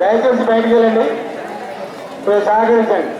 దయచేసి బయటికి వెళ్ళండి, సహకరించండి.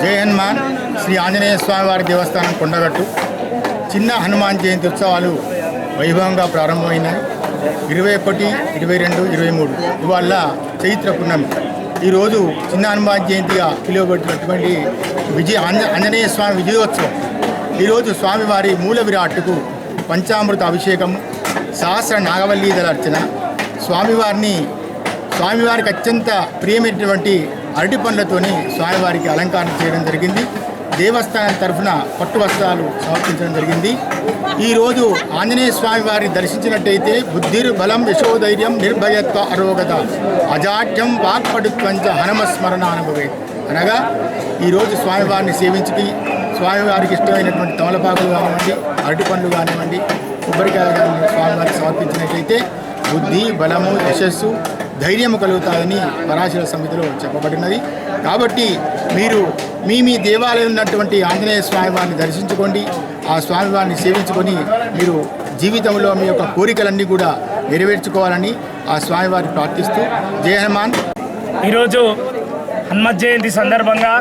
జై హనుమాన్. శ్రీ ఆంజనేయ స్వామి వారి దేవస్థానం కొండగట్టు చిన్న హనుమాన్ జయంతి ఉత్సవాలు వైభవంగా ప్రారంభమైనాయి. 21, 22, 23 ఇవాళ చైత్ర పున్నమి. ఈరోజు చిన్న హనుమాన్ జయంతిగా పిలువబడినటువంటి ఆంజనేయ స్వామి విజయోత్సవం. ఈరోజు స్వామివారి మూల విరాట్టుకు పంచామృత అభిషేకం, సహస్ర నాగవల్లీదల అర్చన, స్వామివారికి అత్యంత ప్రియమైనటువంటి అరటి పండ్లతోని స్వామివారికి అలంకారం చేయడం జరిగింది. దేవస్థానం తరఫున పట్టు వస్త్రాలు సమర్పించడం జరిగింది. ఈరోజు ఆంజనేయ స్వామి వారిని దర్శించినట్టయితే బుద్ధిర్ బలం యశోధైర్యం నిర్భయత్వ అరోగత అజాడ్యం వాక్పటుత్వంచ హనుమస్మరణ అనుభవే అనగా ఈరోజు స్వామివారిని సేవించి స్వామివారికి ఇష్టమైనటువంటి తమలపాకులు కానివ్వండి, అరటి పండ్లు కానివ్వండి, కొబ్బరికాయలు కానివ్వండి స్వామివారికి సమర్పించినట్లయితే బుద్ధి, బలము, యశస్సు, ధైర్యము కలుగుతాయని పరాశర సమితిలో చెప్పబడినది. కాబట్టి మీరు మీ దేవాలయం ఉన్నటువంటి ఆంజనేయ స్వామివారిని దర్శించుకోండి, ఆ స్వామివారిని సేవించుకొని మీరు జీవితంలో మీ యొక్క కోరికలన్నీ కూడా నెరవేర్చుకోవాలని ఆ స్వామివారిని ప్రార్థిస్తూ జై హనుమాన్. ఈరోజు హనుమత్ జయంతి సందర్భంగా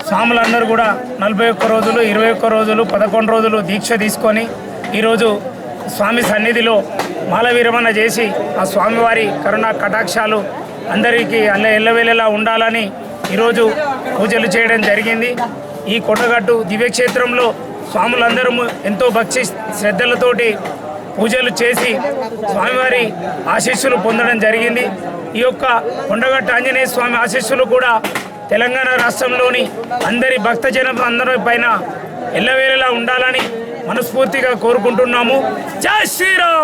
స్వాములందరూ కూడా 41 రోజులు, 21 రోజులు, 11 రోజులు దీక్ష తీసుకొని ఈరోజు స్వామి సన్నిధిలో మాల విరమణ చేసి ఆ స్వామివారి కరుణా కటాక్షాలు అందరికీ ఎల్లవేళలా ఉండాలని ఈరోజు పూజలు చేయడం జరిగింది. ఈ కొండగట్టు దివ్యక్షేత్రంలో స్వాములందరూ ఎంతో భక్తి శ్రద్ధలతోటి పూజలు చేసి స్వామివారి ఆశీస్సులు పొందడం జరిగింది. ఈ యొక్క కొండగట్టు ఆంజనేయ స్వామి ఆశీస్సులు కూడా తెలంగాణ రాష్ట్రంలోని అందరి భక్తజనం అందరి పైన ఎల్లవేళలా ఉండాలని మనస్ఫూర్తిగా కోరుకుంటున్నాము. జై శ్రీరామ్.